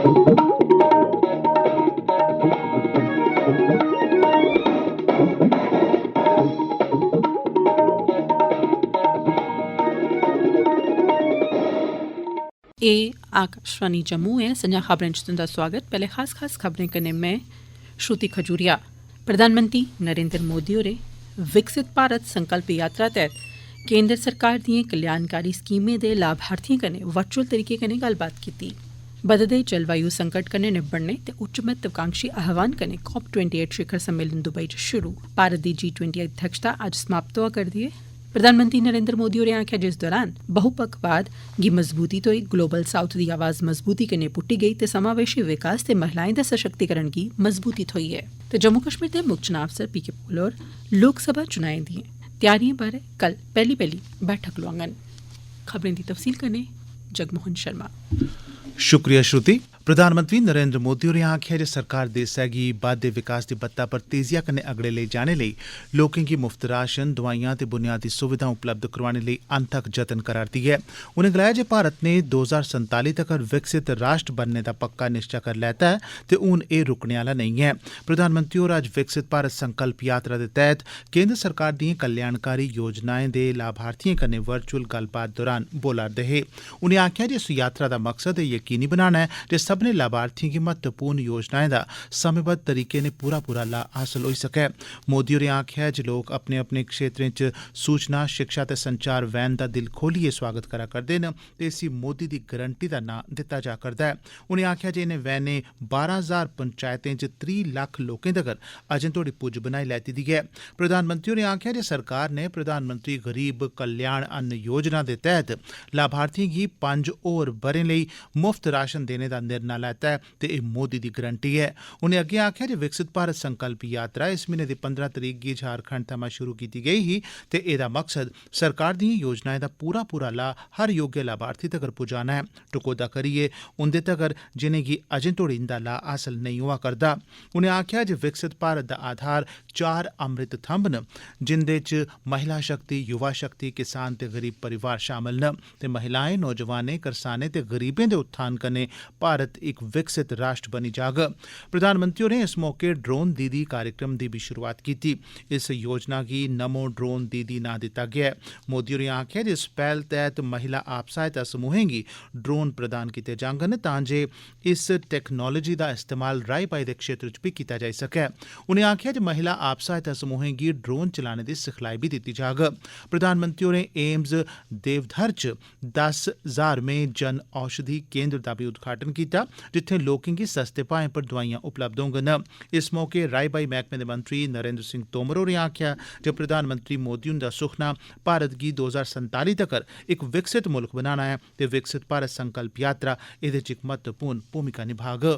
ए आकाशवाणी जम्मू है। संजा खबरें च तुंदा स्वागत। पहले खास खबरें कन्नै मैं श्रुति खजूरिया। प्रधानमंत्री नरेंद्र मोदी होरें विकसित भारत संकल्प यात्रा तैह्त केंद्र सरकार दिएं कल्याणकारी स्कीमें दे लाभार्थिएं कन्नै वर्चुअल तरीके कन्नै गल्लबात कीती। बधदे जलवायु संकट कन्नै निबड़ने ते उच्च महत्वाकांक्षी आह्वान कन्नै COP28 शिखर सम्मेलन दुबई च शुरू। भारत दी G20 अध्यक्षता अज्ज समाप्त होआ करदी ऐ। प्रधानमंत्री नरेंद्र मोदी होरें आखेआ जे इस दौरान बहुपक्षवाद गी मजबूती थ्होई, ग्लोबल साउथ दी आवाज मजबूती कन्नै पुट्टी गेई ते समावेशी विकास ते महिलाएं दे सशक्तिकरण गी मजबूती थ्होई ऐ। ते जम्मू कश्मीर दे मुक्ख चुनाव अफसर PK पोल होर लोकसभा चुनाएं दिएं त्यारिएं बारै कल पैह्ली बैठक लोआङन। खबरें दी तफसील कन्नै जगमोहन शर्मा। शुक्रिया श्रुति। प्रधानमंत्री नरेंद्र मोदी होरें आखेआ जे सरकार देसै गी बाद्दे विकास दी बत्ता पर तेजिया कन्नै अगड़े लेई जाने लेई लोकें गी मुफ्त राशन, दवाइयां ते बुनियादी सुविधां उपलब्ध करोआने लेई अनथक जतन करा'रदी ऐ। उनें गलाया जे भारत ने 2047 तगर विकसित राष्ट्र बनने दा पक्का निश्चा करी लैता ऐ ते हून एह् रुकने आह्ला नेईं ऐ। प्रधानमंत्री होर अज्ज विकसित भारत संकल्प यात्रा दे तैह्त केंद्र सरकार दिएं कल्याणकारी योजनाएं दे लाभार्थिएं कन्नै वर्चुअल गल्लबात दौरान बोला'रदे हे। उनें आखेआ जे इस यात्रा दा मकसद एह् यकीनी बनाना ऐ जे सब्भनें लाभार्थिएं गी महत्वपूर्ण योजनाएं दा समेंबद्ध तरीके नै पूरा लाह हासल होई सकै। मोदी होरें आखेआ जे लोक अपने अपने क्षेत्रें च सूचना, शिक्षा ते संचार वैन दा दिल खोलियै स्वागत करा करदे न ते इसी मोदी दी गारंटी दा नां दित्ता जा करदा ऐ। उनें आखेआ जे इनें वैनें 12,000 पंचायतें च 3 लक्ख लोकें तगर अजें तोड़ी पुज्ज बनाई लैती दी ऐ। प्रधानमंत्री होरें आखेआ जे सरकार ने प्रधानमंत्री गरीब कल्याण अन्न योजना दे तैह्त लाभार्थिएं गी 5 होर ब'रें लेई मुफ्त राशन देने दा निर्णय लैता ऐ ते एह् मोदी दी गारंटी ऐ। उनें अग्गें आखेआ जे विकसित भारत संकल्प यात्रा इस म्हीने दी 15 तरीक गी झारखंड थमां शुरू कीती गेई ही ते एह्दा मकसद सरकार दिएं योजनाएं दा पूरा लाह हर योग्य लाभार्थी तगर पुजाना ऐ, टकोह्दा करियै उंदे तगर जिनेंगी अजें तोड़ी इंदा लाह हासल नेईं होआ करदा। उनें आखेआ जे विकसित भारत दा आधार 4 अमृत थंब न, जिंदे च महिला शक्ति, युवा शक्ति, किसान ते गरीब परिवार शामल न ते महिलाएं, नौजवानें, करसानें ते गरीबें दे उत्थान कन्नै भारत इक विकसित राष्ट्र बनी जाग। प्रधानमंत्री होरें इस मौके ड्रोन दीदी कार्यक्रम दी बी शुरुआत कीती। इस योजना गी नमो ड्रोन दीदी नां दित्ता गेआ ऐ। मोदी होरें आखेआ जे इस पैह्ल तैह्त महिला आप सहायता समूहें गी ड्रोन प्रदान कीते जाङन तां जे इस टैक्नोलोजी दा इस्तेमाल राई-बाई दे क्षेत्र च बी कीता जाई सकै। उनें आखेआ जे महिला आप सहायता समूहें गी ड्रोन चलाने दी सिखलाई बी दित्ती जाग। प्रधानमंत्री होरें एम्स देवधर च 10,000वें जन औषधि केंद्र दा बी उद्घाटन कीता, जित्थें लोकें गी सस्ते भाएं पर दवाइयां उपलब्ध होङन। इस मौके राई-बाई मैह्कमे दे मंत्री नरेंद्र सिंह तोमर होरें आखेआ जे प्रधानमंत्री मोदी हुंदा सुखना भारत गी 2047 तगर इक विकसित मुल्ख बनाना ऐ ते विकसित भारत संकल्प यात्रा एह्दे च इक महत्वपूर्ण भूमिका निभाग।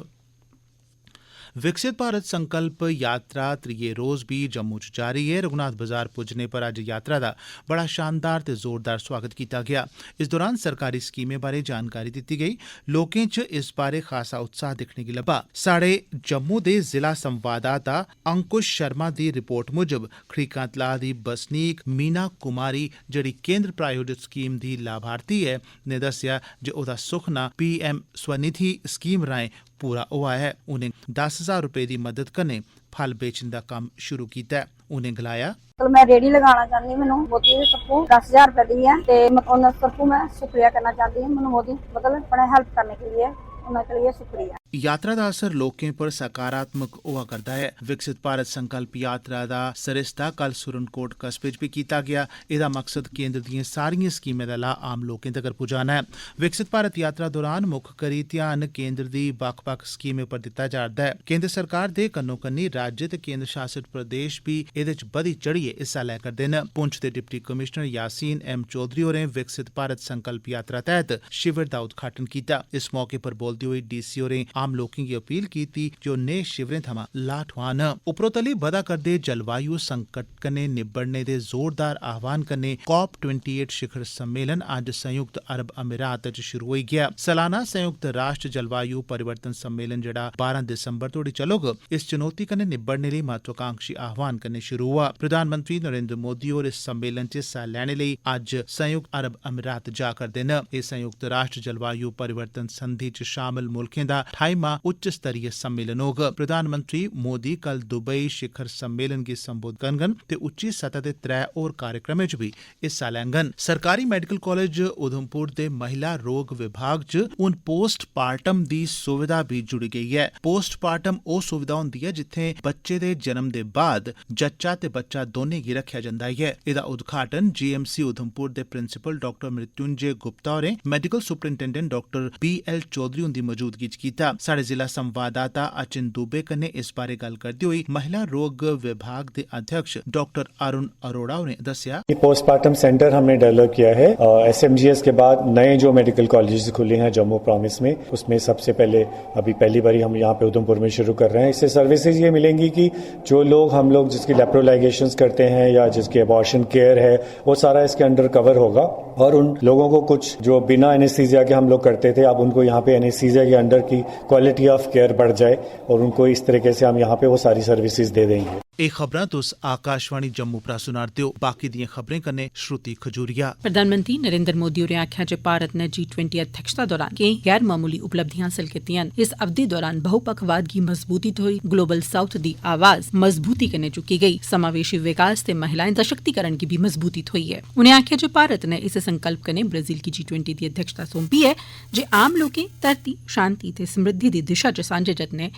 विकसित भारत संकल्प यात्रा त्रिये रोज भी जम्मू च जारी है। रघुनाथ बाजार पुज्जने पर अज्ज यात्रा दा बड़ा शानदार ते जोरदार स्वागत किया गया। इस दौरान सरकारी स्कीमें बारे जानकारी दित्ती गई। लोकें च इस बारे खासा उत्साह दिक्खने गी लब्भा। साढ़े जम्मू दे जिला संवाददाता अंकुश शर्मा दी रिपोर्ट मुजब खड़ीकां तलाऽ दी बसनीक मीना कुमारी जेड़ी केंद्र प्रायोजित स्कीम दी लाभार्थी है ने दस्सेआ जे ओह्दा सुखना PM स्वनिधि स्कीम राएं पूरा होआ है। उनें 10,000 रुपए दी मदद कन्नै फल बेचने दा कम्म शुरू कीता है। उनें गलाया मैं रेडी लगाना चाहती हूँ। मैंने मोदी की तरफों 10,000 रुपए दी है ते मैं उन तरफों मैं शुक्रिया करना चाहती हूँ। मैंने मोदी मतलब बड़ा हेल्प करने के लिए उनके लिए शुक्रिया। यात्रा दा असर लोकें पर सकारात्मक होआ करदा है। विकसित भारत संकल्प यात्रा दा सरिस्ता कल सुरनकोट कस्बे च भी कीता गया। एह्दा मकसद केंद्र दिएं सारिएं स्कीमें दा लाह आम लोकें तगर पुजाना है। विकसित भारत यात्रा दौरान मुक्ख करी ध्यान केंद्र दी बक्ख-बक्ख स्कीमें पर दित्ता जा'रदा है। केंद्र सरकार दे कन्नो-कन्नी राज्य ते केंद्र शासित प्रदेश भी एह्दे च बधी चढ़ियै हिस्सा लै करदे न। पुंछ दे deputy commissioner Yasin M Chaudhary होरें विकसित भारत संकल्प यात्रा तैह्त शिविर दा उद्घाटन कीता। इस मौके पर बोलदे होई DC होरें आम लोकें गी अपील कीती जे ओह् नेह् शिविरें थमां लाह् ठोआन। उपरोतली बधा करदे जलवायु संकट कन्नै निबड़ने दे जोरदार आह्वान कन्नै COP28 शिखर सम्मेलन अज्ज संयुक्त अरब अमीरात च शुरू होई गेआ। सालाना संयुक्त राष्ट्र जलवायु परिवर्तन सम्मेलन जेह्ड़ा 12 दिसंबर तोड़ी चलोग, इस चुनौती कन्नै निबड़ने लेई महत्वाकांक्षी आह्वान कन्नै शुरू हुआ। प्रधानमंत्री नरेंद्र मोदी होर इस सम्मेलन च हिस्सा लैने लेई अज्ज संयुक्त अरब अमीरात जा करदे न। एह् संयुक्त राष्ट्र जलवायु परिवर्तन संधि च शामल मुल्खें दा 28वां उच्च स्तरीय सम्मेलन होग। प्रधानमंत्री मोदी कल दुबई शिखर सम्मेलन गी संबोधित करङन ते उच्ची सतह दे 3 होर कार्यक्रमें च बी हिस्सा लैङन। सरकारी मेडिकल कॉलेज उधमपुर दे महिला रोग विभाग च हून पोस्टमार्टम दी सुविधा भी जुड़ी गेई है। पोस्टमार्टम ओह सुविधा होंदी है जित्थे बच्चे दे जन्म दे बाद जच्चा ते बच्चा दोनें गी रखेआ जंदा है। एदा उद्घाटन जीएमसी उधमपुर दे प्रिंसिपल डॉक्टर मृत्युंजय गुप्ता होरें medical superintendent doctor BL Chaudhary हुंदी मौजूदगी च कीता। साढ़े जिला संवाददाता अचिन दुबे कन्नै इस बारे गल्ल करदे होई महिला रोग विभाग दे अध्यक्ष डॉक्टर अरुण अरोड़ा होरें दस्सिया, पोस्टमार्टम सेंटर हमने डेवलप किया है। SMGS के बाद नए जो मेडिकल कॉलेजेस खुले हैं जम्मू प्रॉमिस में, उसमें सबसे पहले अभी पहली बारी हम यहाँ पे उधमपुर में शुरू कर रहे हैं। इससे सर्विसेज ये मिलेंगी कि जो लोग हम लोग जिसकी लेप्रोलाइगेशंस करते हैं या जिसके अबॉर्शन केयर है वो सारा इसके अंडर कवर होगा। और उन लोगों को कुछ जो बिना एनेस्थीसिया के हम लोग करते थे, अब उनको यहाँ पे एनेस्थीसिया के अंडर की क्वालिटी ऑफ केयर बढ़ जाए और उनको इस तरीके से हम यहाँ पे वो सारी सर्विसेज दे देंगे। एह खबरां तुस आकाशवाणी जम्मू परा सुना'रदे हो। बाकी दियें खबरें कन्नै श्रुति खजूरिया। प्रधानमंत्री नरेंद्र मोदी होरें आखेआ जे भारत ने G20 अध्यक्षता दौरान केई गैर मामूली उपलब्धियां हासल कीतियां न। इस अवधि दौरान बहुपक्षवाद गी मजबूती थ्होई, ग्लोबल साउथ दी आवाज मजबूती कन्नै चुकी गेई, समावेशी विकास ते महिलाएं सशक्तिकरण गी भी मजबूती थ्होई ऐ। उनें आखेआ जे भारत ने इस संकल्प कन्नै ब्राजील गी G20 दी अध्यक्षता सौंपी ऐ जे आम लोकें धरती, शांति ते समृद्धि दी दिशा च सांझे जतन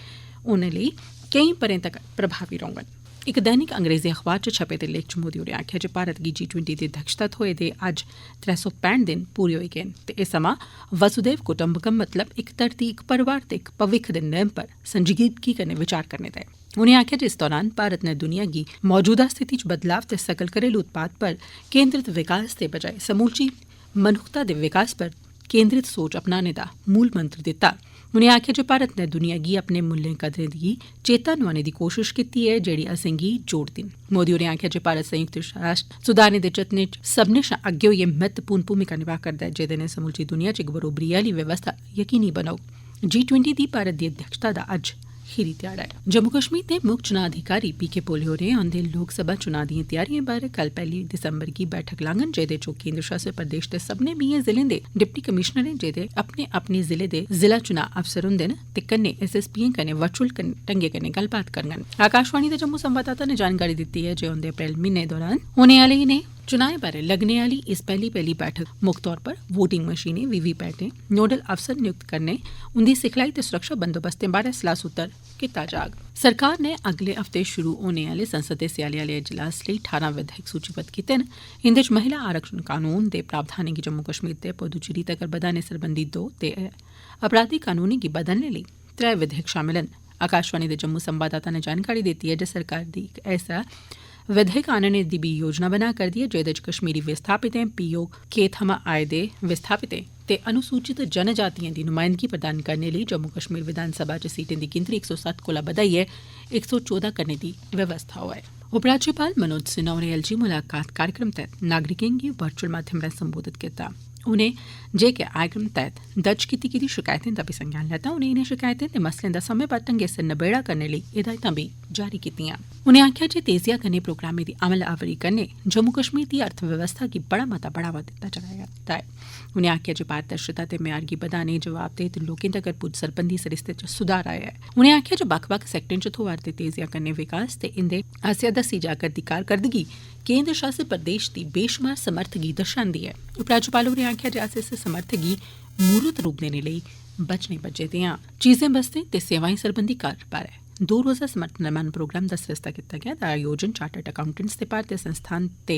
होने लेई केई ब'रें तगर प्रभावी रौह्ङन। इक दैनिक अंग्रेजी अखबार च छपे दे लेख च मोदी होरें आखेआ जे भारत गी G20 दी अध्यक्षता थ्होए दे अज्ज 365 दिन पूरे होई गे न ते एह समां वसुदेव कुटुंबकम मतलब इक धरती, इक परिवार ते इक भविक्ख दे नेम पर संजीदगी कन्नै विचार करने दा ऐ। उनें आखेआ जे इस दौरान भारत ने दुनिया गी मौजूदा स्थिति च बदलाव ते सकल घरेलू उत्पाद पर केंद्रित विकास दे बजाय समूलची मनुक्खता दे विकास पर केंद्रित सोच अपनाने दा मूल मंत्र दित्ता। उनें आखेआ जे भारत ने दुनिया गी अपने मुल्लें कदरें गी चेता नुआने दी कोशिश कीती ऐ जेड़ी असेंगी जोड़दी न। मोदी होरें आखेआ जे भारत संयुक्त राष्ट्र सुधारने दे जतनें च सब्भनें शा अग्गें होइयै महत्वपूर्ण भूमिका निभा करदा ऐ, जेह्दे नै समूलची दुनिया च इक बरोबरी आह्ली व्यवस्था यकीनी बनोग। G20 दी भारत दी अध्यक्षता दा अज्ज खीरी ध्याड़ा ऐ। जम्मू कश्मीर दे मुक्ख चुनां अधिकारी PK पोले होरें औंदे लोकसभा चुनां दिएं त्यारिएं बारै कल 1 दिसंबर गी बैठक लाङन, जेह्दे च केंद्र शासित प्रदेश दे सब्भनें 20 जिलें दे डिप्टी कमिशनरें जेह्दे अपने अपने जिले दे जिला चुनां अफसर हुंदे न ते कन्नै SSPएं कन्नै वर्चुअल ढंगै कन्नै गल्लबात करङन। आकाशवाणी दे जम्मू संवाददाता ने जानकारी दित्ती ऐ जे औंदे अप्रैल म्हीने दौरान होने आह्ले इनें चुनाएं बारै लग्गने आह्ली इस पैह्ली बैठक मुक्ख तौर पर वोटिंग मशीनें, VVPAटें, नोडल अफसर नियुक्त करने, उंदी सिखलाई ते सुरक्षा बंदोबस्तें बारै सलाह सूत्र कीता जाग। सरकार ने अगले हफ्ते शुरू होने आह्ले संसद दे स्याले आह्ले इजलास लेई 18 विधेयक सूचीबद्ध कीते न। इंदे च महिला आरक्षण कानून दे प्रावधानें गी जम्मू कश्मीर ते पुदुचेरी तगर बधाने सरबंधी 2 ते अपराधी कानूनें गी बदलने लेई 3 विधेयक शामिल न। आकाशवाणी दे जम्मू संवाददाता ने जानकारी दित्ती ऐ जे सरकार दी इक ऐसा विधेयक आनने दी बी योजना बना करदी ऐ जेह्दे च कश्मीरी विस्थापितें, POK थमां आए दे विस्थापितें ते अनुसूचित जनजातिएं दी नुमाइंदगी प्रदान करने लेई जम्मू कश्मीर विधानसभा च सीटें दी गिनतरी 107 कोला बधाइयै 114 करने दी व्यवस्था होऐ। उपराज्यपाल मनोज सिन्हा होरें LG मुलाकात कार्यक्रम तैह्त नागरिकें गी वर्चुअल माध्यम राहें संबोधित कीता। उनें जेके कार्यक्रम तैह्त दर्ज कीती गेदी शिकायतें दा बी संज्ञान लैता। उनें इनें शिकायतें ते मसलें दा समेंबद्ध ढंगै सिर नबेड़ा करने लेई हिदायतां बी जारी कीतियां। उनें आखेआ जे तेजिया कन्नै प्रोग्रामें दी अमलावरी कन्नै जम्मू कश्मीर दी अर्थव्यवस्था गी बड़ा मता बढ़ावा दित्ता जा'रदा ऐ। उनें आखेआ जे पारदर्शिता ते म्यार गी बधाने, जवाबदेही ते लोकें तगर पुज्ज सरबंधी सरिस्ते च सुधार आया ऐ। उनें आखेआ जे बक्ख-बक्ख सैक्टरें च थोआ'रदे तेजिया कन्नै विकास ते इंदे आसेआ दस्सी जा करदी कारकरदगी केंद्र शासित प्रदेश दी बेशुमार समर्थ गी दर्शांदी ऐ। उपराज्यपाल होरें आखेआ जे अस इस समर्थ गी मूरत रूप देने लेई बचने बज्झे दे आं। चीजें बस्तें ते सेवाएं सरबंधी कार्य बारै 2 रोज़ा समर्थ निर्माण प्रोग्राम दा सरिस्ता कीता गेआ। दा आयोजन चार्टर्ड अकाउंटेंट्स ते भारतीय संस्थान ते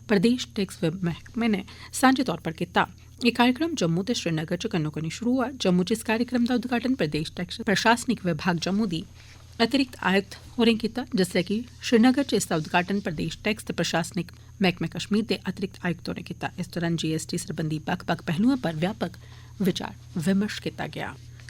प्रदेश टैक्स मैह्कमे ने सांझे तौर पर कीता। एह् कार्यक्रम जम्मू ते श्रीनगर च कन्नो कन्नी शुरू होआ। जम्मू च इस कार्यक्रम दा उद्घाटन प्रदेश टैक्स प्रशासनिक विभाग जम्मू दी अतिरिक्त आयुक्त होरें कीता, जिसलै कि श्रीनगर च इसदा उद्घाटन प्रदेश टैक्स ते प्रशासनिक मैह्कमे कश्मीर दे अतिरिक्त आयुक्त होरें कीता। इस दौरान GST सरबंधी बक्ख-बक्ख पहलुएं पर व्यापक विचार विमर्श कीता गेआ।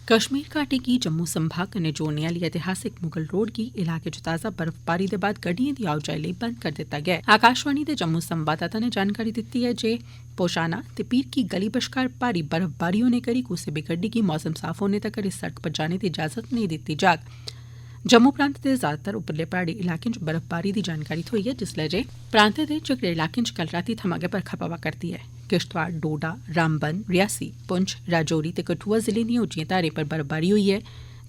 कश्मीर घाटी गी जम्मू संभाग कन्नै जोड़ने आह्ली ऐतिहासिक मुगल रोड गी इलाके च ताज़ा बर्फबारी दे बाद गड्डिएं दी आओजाई लेई बंद करी दित्ता गेआ ऐ। आकाशवाणी दे जम्मू संवाददाता ने जानकारी दित्ती ऐ जे पोशाना ते पीर की गली बश्कार भारी बर्फबारी होने करी कुसै बी गड्डी गी मौसम साफ होने तगर इस सड़क पर जाने दी इजाजत नेईं दित्ती जाग। जम्मू प्रांत दे ज्यादातर उपरले प्हाड़ी इलाकें च बर्फबारी दी जानकारी थ्होई ऐ, जिसलै जे प्रांतें दे झिगड़े इलाकें च कल रातीं थमां गै बरखा पवा करदी ऐ। किश्तवाड़, डोडा, रामबन, रियासी, पुंछ, राजौरी ते कठुआ जिलें दिएं उच्चिएं धारें पर बर्फबारी होई ऐ,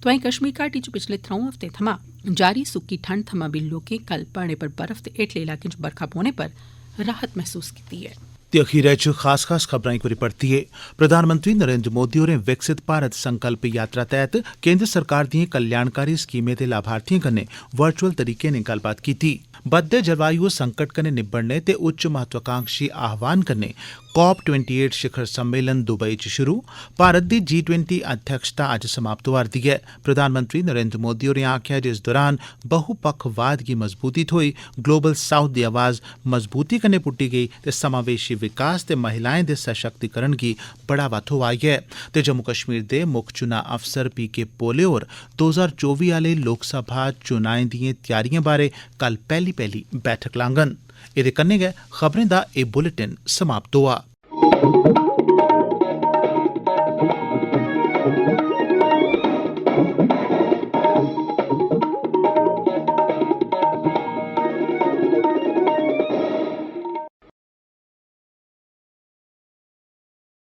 तोआईं कश्मीर घाटी च पिछले 3 हफ्ते थमां जारी सुक्की ठंड थमां बी लोकें कल प्हाड़ें पर बर्फ ते हेठले इलाकें च बरखा पौने पर राहत महसूस कीती ऐ। ते अखीरै च खास खबरां इक बारी परतियै प्रधानमंत्री नरेंद्र मोदी होरें विकसित भारत संकल्प यात्रा तैह्त केंद्र सरकार दिएं कल्याणकारी स्कीमें दे लाभार्थिएं कन्नै वर्चुअल तरीके नै गल्लबात कीती। बधदे जलवायु संकट कन्नै निब्बड़ने ते उच्च महत्वाकांक्षी आह्वान कन्नै COP28 शिखर सम्मेलन दुबई च शुरू। भारत दी G20 अध्यक्षता अज्ज समाप्त होआ'रदी ऐ। प्रधानमंत्री नरेंद्र मोदी होरें आखेआ जे इस दौरान बहुपक्षवाद गी मजबूती थ्होई, ग्लोबल साउथ दी आवाज मजबूती कन्नै पुट्टी गेई ते समावेशी विकास ते महिलाएं दे सशक्तिकरण गी बढ़ावा थ्होआ ऐ। ते जम्मू कश्मीर दे मुक्ख चुनां अफसर PK पोले होर 2024 आह्ले लोकसभा चुनाएं दिएं त्यारिएं बारै कल पैह्ली बैठक लाङन। एह्दे कन्नै गै खबरें दा एह् बुलेटिन समाप्त होआ।